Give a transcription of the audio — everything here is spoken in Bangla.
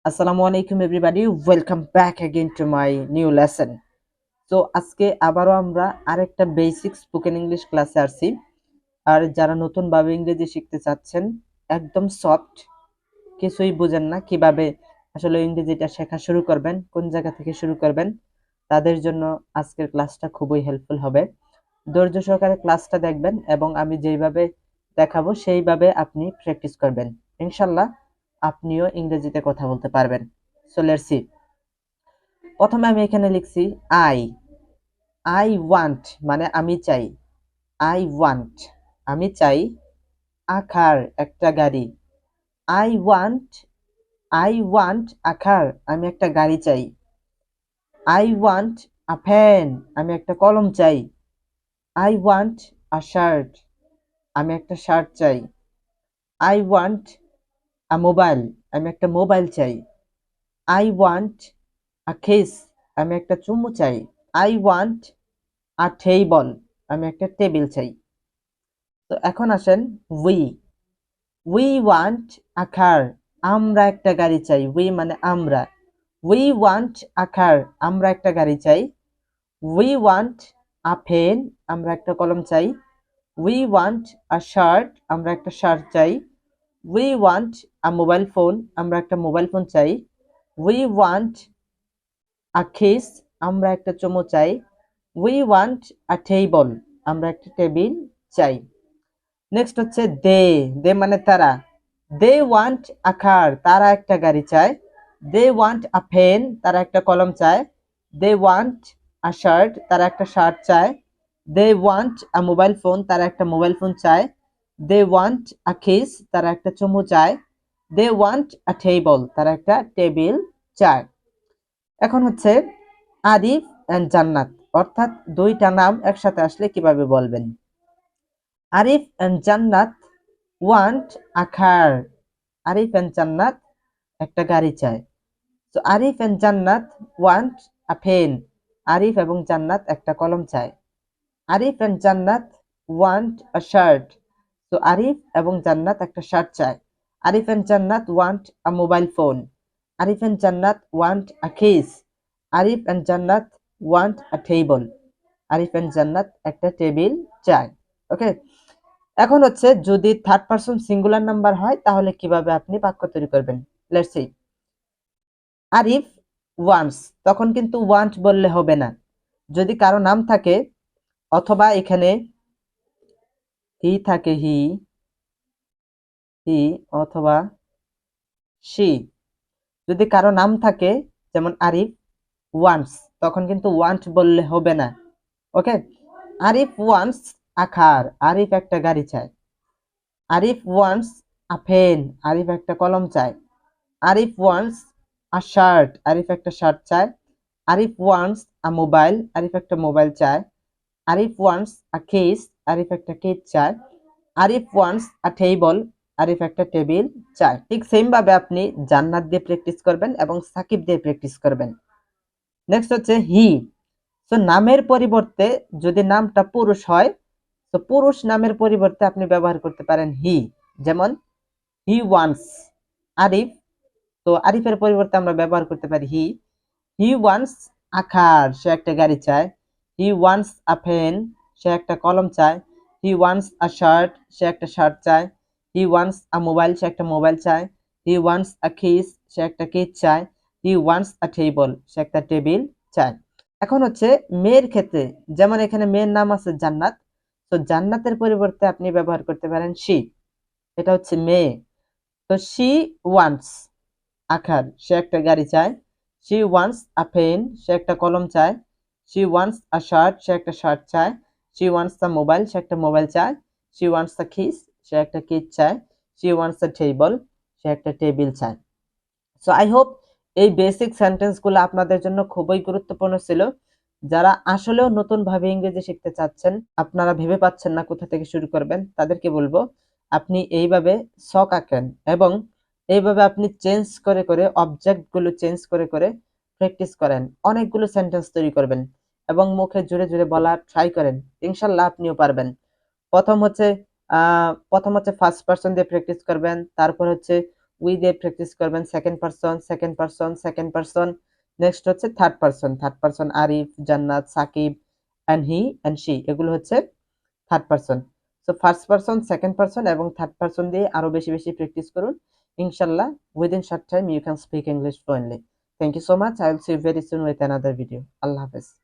আসসালামু আলাইকুম everybody, welcome back again to my new lesson. তো আজকে আবারও আমরা আরেকটা বেসিক স্পোকেন ইংলিশ ক্লাসে আসছি। আর যারা নতুন ভাবে ইংরেজি শিখতে চাচ্ছেন, একদম সফট, কিছুই বুঝেন না কিভাবে আসলে ইংরেজিটা শেখা শুরু করবেন, কোন জায়গা থেকে শুরু করবেন, তাদের জন্য আজকের ক্লাসটা খুবই হেল্পফুল হবে। ধৈর্য সহকারে ক্লাসটা দেখবেন এবং আমি যেইভাবে দেখাবো সেইভাবে আপনি প্র্যাকটিস করবেন। ইনশাল্লাহ আপনিও ইংরেজিতে কথা বলতে পারবেন। So let's see. প্রথমে আমি এখানে লিখছি আই। আই ওয়ান্ট মানে আমি চাই। আই ওয়ান্ট আমি চাই। আ কার একটা গাড়ি। I want I want a car আমি একটা গাড়ি চাই। আই ওয়ান্ট আ পেন আমি একটা কলম চাই। আই ওয়ান্ট আ শার্ট আমি একটা শার্ট চাই। আই ওয়ান্ট আ মোবাইল আমি একটা মোবাইল চাই। আই ওয়ান্ট আ কিস আমি একটা চুমু চাই। আই ওয়ান্ট আ টেবল আমি একটা টেবিল চাই। তো এখন আসেন উই। উই ওয়ান্ট আ কার আমরা একটা গাড়ি চাই। উই মানে আমরা। উই ওয়ান্ট আ কার আমরা একটা গাড়ি চাই। উই ওয়ান্ট আ পেন আমরা একটা কলম চাই। উই ওয়ান্ট আ শার্ট আমরা একটা শার্ট চাই। We want a mobile phone আমরা একটা মোবাইল ফোন চাই। উই ওয়ান্ট আ কিস আমরা একটা চুমু চাই। উই ওয়ান্ট আ টেবল আমরা একটা টেবিল চাই। নেক্সট হচ্ছে দে। দে মানে তারা। দে ওয়ান্ট আ কার তারা একটা গাড়ি চায়। দে ওয়ান্ট আ পেন তারা একটা কলম চায়। দে ওয়ান্ট আ শার্ট তারা একটা শার্ট চায়। They want a mobile phone তারা একটা মোবাইল ফোন চায়। দে ওয়ান্ট আ কিস তারা একটা চুমু চায়। দে ওয়ান্ট আ টেবল তারা একটা টেবিল চায়। এখন হচ্ছে আরিফ এন্ড জান্নাত, অর্থাৎ দুইটা নাম একসাথে আসলে কিভাবে বলবেন। Arif and Jannat want a car. Arif and Jannat একটা গাড়ি চায়। তো Arif and Jannat want a pen. Arif এবং জান্নাত একটা কলম চায়। Arif and Jannat want a shirt. তো আরিফ এবং জান্নাত একটা শার্ট চায়। Arif and Jannat want a mobile phone. Arif and Jannat want a kiss. Arif and Jannat want a table. Arif and Jannat একটা টেবিল চায়। ওকে। এখন হচ্ছে যদি থার্ড পারসন সিঙ্গুলার নাম্বার হয় তাহলে কিভাবে আপনি বাক্য তৈরি করবেন। Let's see. আরিফ ওয়ান্টস, তখন কিন্তু ওয়ান্ট বললে হবে না। যদি কারো নাম থাকে অথবা এখানে হি থাকে, হি হি অথবা সি, যদি কারো নাম থাকে যেমন আরিফ ওয়ান্টস, তখন কিন্তু ওয়ান্ট বললে হবে না। Okay. Arif wants a car Arif একটা গাড়ি চায়। Arif wants a pen Arif একটা কলম চায়। Arif wants a shirt Arif একটা শার্ট চায়। Arif wants a mobile Arif একটা মোবাইল চায়। Arif wants a case Arif একটা কেস চায়। Arif wants a table Arif একটা টেবিল চায়। ঠিক সেম ভাবে আপনি জান্নাত দিয়ে প্র্যাকটিস করবেন এবং সাকিব দিয়ে প্র্যাকটিস করবেন। নেক্সট হচ্ছে হি। তো নামের পরিবর্তে যদি নামটা পুরুষ হয়, তো পুরুষ নামের পরিবর্তে আপনি ব্যবহার করতে পারেন হি। যেমন হি ওয়ান্টস আরিফ, তো আরিফের পরিবর্তে আমরা ব্যবহার করতে পারি হি। হি ওয়ান্টস আ কার সে একটা গাড়ি চায়। হি ওয়ান্টস আ পেন সে একটা কলম চায়। হি ওয়ান্টস আ শার্ট সে একটা শার্ট চায়। হি ওয়ান্টস আ মোবাইল সে একটা মোবাইল চায়। হি ওয়ান্টস আ কিস সে একটা কিস চায়। হি ওয়ান্টস আ টেবল সে একটা টেবিল চায়। এখন হচ্ছে মেয়ের ক্ষেত্রে, যেমন এখানে মেয়ের নাম আছে জান্নাত, তো জান্নাতের পরিবর্তে আপনি ব্যবহার করতে পারেন শি। এটা হচ্ছে মেয়ে। তো শি ওয়ান্টস আখার সে একটা গাড়ি চায়। শি ওয়ান্টস আ পেন সে একটা কলম চায়। শি ওয়ান্টস আ শার্ট সে একটা শার্ট চায়। শি ওয়ান্টস আ মোবাইল সে একটা মোবাইল চায়। শি ওয়ান্টস আ কিস সে একটা কিস চায়। শি ওয়ান্টস আ টেবল সে একটা টেবিল চায়। সো আই হোপ এই বেসিক সেন্টেন্সগুলো আপনাদের জন্য খুবই গুরুত্বপূর্ণ ছিল। যারা আসলেও নতুন ভাবে ইংরেজি শিখতে চাচ্ছেন, আপনারা ভেবে পাচ্ছেন না কোথা থেকে শুরু করবেন, তাদেরকে বলবো আপনি এইভাবে ছক আঁকেন এবং এইভাবে আপনি চেঞ্জ করে করে অবজেক্ট গুলো চেঞ্জ করে করে প্র্যাকটিস করেন। অনেকগুলো সেন্টেন্স তৈরি করবেন এবং মুখে জুড়ে জুড়ে বলা ট্রাই করেন। ইনশাল্লাহ আপনিও পারবেন। প্রথম হচ্ছে ফার্স্ট পারসন দিয়ে প্র্যাকটিস করবেন, তারপর হচ্ছে উই দিয়ে প্র্যাকটিস করবেন। Second person, second person, second person. Next হচ্ছে third person. Third person Arif, Jannat, Sakib and he and she, এগুলো হচ্ছে third person. So first person, second person এবং থার্ড পারসন দিয়ে আরো বেশি বেশি প্র্যাকটিস করুন। ইনশাল্লাহ within short time you can speak English fluently. Thank you so much. I will see you very soon with another video. Allah Hafiz.